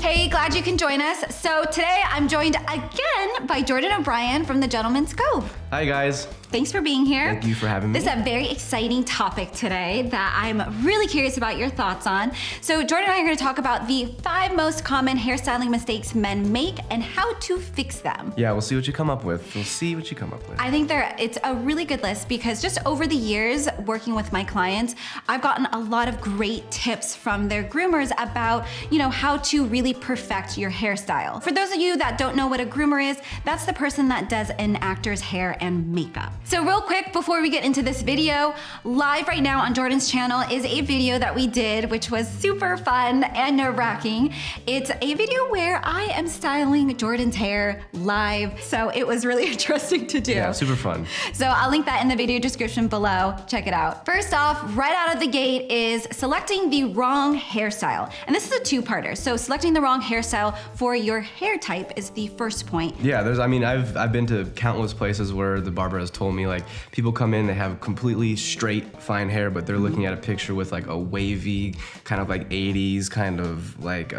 Hey, glad you can join us. So today I'm joined again by Jordan O'Brien from The Gentleman's Cove. Hi guys. Thanks for being here. Thank you for having me. This is a very exciting topic today that I'm really curious about your thoughts on. So Jordan and I are going to talk about the 5 most common hairstyling mistakes men make and how to fix them. Yeah, we'll see what you come up with. I think it's a really good list because just over the years working with my clients, I've gotten a lot of great tips from their groomers about, how to really perfect your hairstyle. For those of you that don't know what a groomer is, that's the person that does an actor's hair and makeup. So real quick, before we get into this video, live right now on Jordan's channel is a video that we did, which was super fun and nerve-wracking. It's a video where I am styling Jordan's hair live, so it was really interesting to do. Yeah, super fun. So I'll link that in the video description below. Check it out. First off, right out of the gate is selecting the wrong hairstyle. And this is a two-parter. So selecting the wrong hairstyle for your hair type is the first point. Yeah, I've been to countless places where the barber has told me, like, people come in, they have completely straight, fine hair, but they're looking at a picture with like a wavy, kind of like 80s kind of like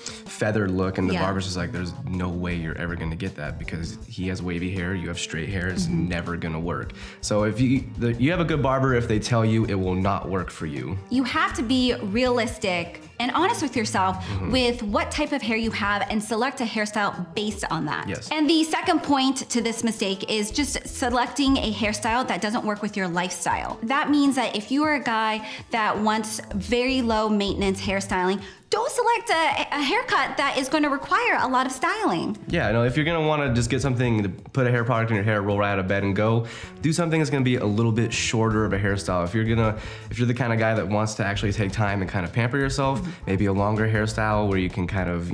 feathered look, and the barber's just like, there's no way you're ever gonna get that because he has wavy hair, you have straight hair, it's never gonna work. So if you have a good barber if they tell you it will not work for you. You have to be realistic and honest with yourself with what type of hair you have and select a hairstyle based on that. Yes. And the second point to this mistake is just selecting a hairstyle that doesn't work with your lifestyle. That means that if you are a guy that wants very low maintenance hairstyling, don't select a haircut that is going to require a lot of styling. Yeah, no, if you're gonna wanna just get something to put a hair product in your hair, roll right out of bed and go, do something that's gonna be a little bit shorter of a hairstyle. If you're the kind of guy that wants to actually take time and kind of pamper yourself, maybe a longer hairstyle where you can kind of,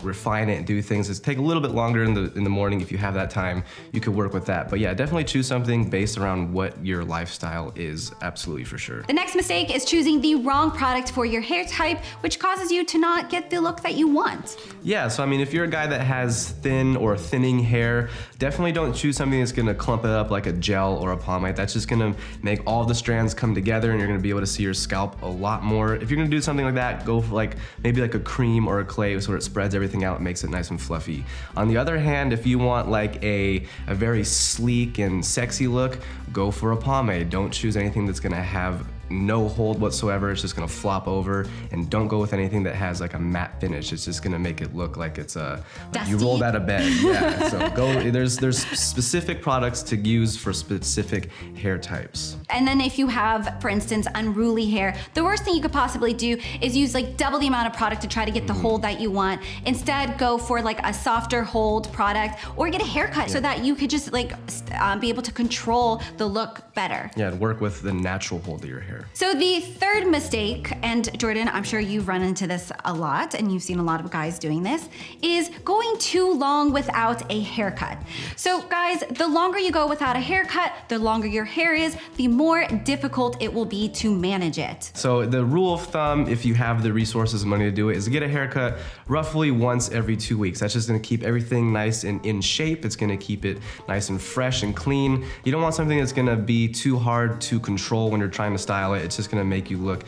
refine it and do things. It's take a little bit longer in the morning. If you have that time, you could work with that. But yeah, definitely choose something based around what your lifestyle is, absolutely for sure. The next mistake is choosing the wrong product for your hair type, which causes you to not get the look that you want. Yeah, so if you're a guy that has thin or thinning hair, definitely don't choose something that's gonna clump it up like a gel or a pomade. That's just gonna make all the strands come together and you're gonna be able to see your scalp a lot more. If you're gonna do something like that, go for maybe like a cream or a clay so it spreads everything out and makes it nice and fluffy. On the other hand, if you want like a very sleek and sexy look, go for a pomade. Don't choose anything that's gonna have no hold whatsoever. It's just gonna flop over, and don't go with anything that has like a matte finish. It's just gonna make it look like it's like you rolled out of bed. Yeah, so there's specific products to use for specific hair types. And then if you have, for instance, unruly hair, the worst thing you could possibly do is use like double the amount of product to try to get the hold that you want. Instead, go for like a softer hold product or get a haircut so that you could just be able to control the look better. Yeah, and work with the natural hold of your hair. So the third mistake, and Jordan, I'm sure you've run into this a lot and you've seen a lot of guys doing this, is going too long without a haircut. So guys, the longer you go without a haircut, the longer your hair is, the more difficult it will be to manage it. So the rule of thumb, if you have the resources and money to do it, is to get a haircut roughly once every 2 weeks. That's just gonna keep everything nice and in shape. It's gonna keep it nice and fresh and clean. You don't want something that's gonna be too hard to control when you're trying to style it. It's just gonna make you look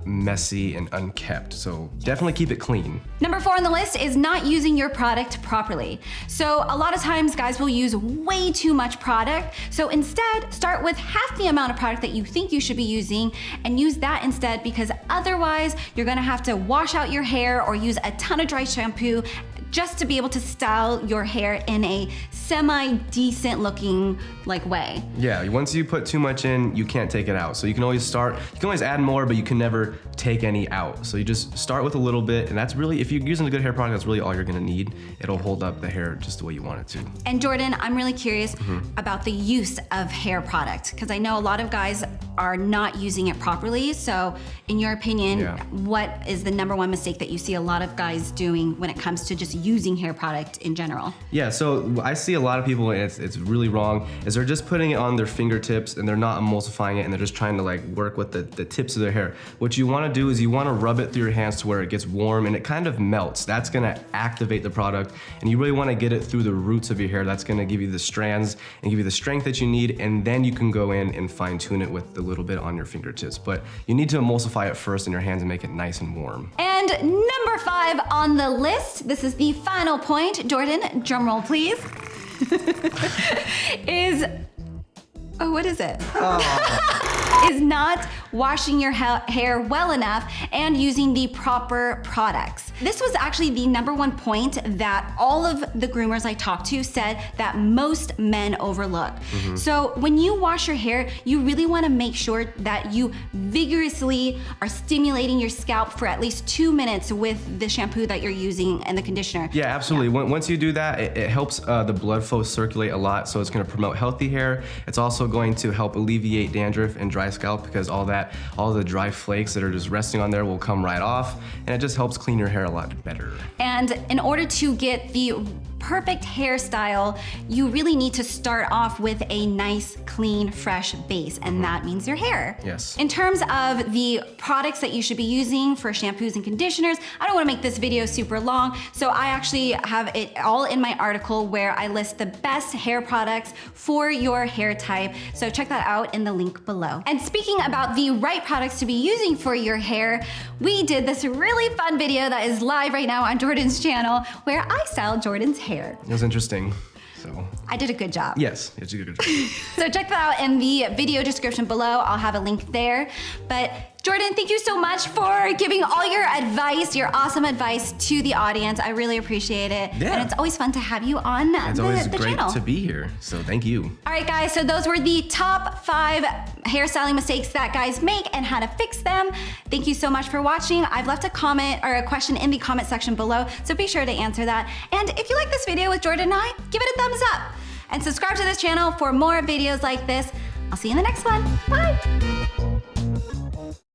messy and unkept. So definitely keep it clean. Number 4 on the list is not using your product properly. So a lot of times guys will use way too much product. So instead, start with half the amount of product that you think you should be using and use that instead, because otherwise you're gonna have to wash out your hair or use a ton of dry shampoo just to be able to style your hair in a semi-decent looking way. Yeah, once you put too much in, you can't take it out. So you can always add more, but you can never take any out. So you just start with a little bit, and that's really, if you're using a good hair product, that's really all you're gonna need. It'll hold up the hair just the way you want it to. And Jordan, I'm really curious about the use of hair product, because I know a lot of guys are not using it properly. So in your opinion, what is the #1 mistake that you see a lot of guys doing when it comes to just using hair product in general? Yeah, so I see a lot of people, and it's really wrong, is they're just putting it on their fingertips and they're not emulsifying it, and they're just trying to work with the tips of their hair. What you wanna do is you wanna rub it through your hands to where it gets warm and it kind of melts. That's gonna activate the product, and you really wanna get it through the roots of your hair. That's gonna give you the strands and give you the strength that you need, and then you can go in and fine tune it with the little bit on your fingertips, but you need to emulsify it first in your hands and make it nice and warm. And number 5 on the list, this is the final point, Jordan, drum roll please, is, oh, what is it? Is not washing your hair well enough and using the proper products. This was actually the number 1 point that all of the groomers I talked to said that most men overlook. So when you wash your hair, you really wanna make sure that you vigorously are stimulating your scalp for at least 2 minutes with the shampoo that you're using and the conditioner. Yeah, absolutely. Once you do that, it helps the blood flow circulate a lot, so it's gonna promote healthy hair. It's also going to help alleviate dandruff and dry scalp because all the dry flakes that are just resting on there will come right off, and it just helps clean your hair a lot better. And in order to get the perfect hairstyle, you really need to start off with a nice, clean, fresh base, and that means your hair. Yes. In terms of the products that you should be using for shampoos and conditioners, I don't wanna make this video super long, so I actually have it all in my article where I list the best hair products for your hair type, so check that out in the link below. And speaking about the right products to be using for your hair, we did this really fun video that is live right now on Jordan's channel where I styled Jordan's hair. It was interesting, so. I did a good job. Yes, you did a good job. So check that out in the video description below. I'll have a link there. But Jordan, thank you so much for giving all your advice, your awesome advice to the audience. I really appreciate it. Yeah. And it's always fun to have you on the channel. It's always great to be here, so thank you. All right, guys, so those were the top 5 hairstyling mistakes that guys make and how to fix them. Thank you so much for watching. I've left a comment or a question in the comment section below, so be sure to answer that. And if you like this video with Jordan and I, give it a thumbs up. And subscribe to this channel for more videos like this. I'll see you in the next one. Bye.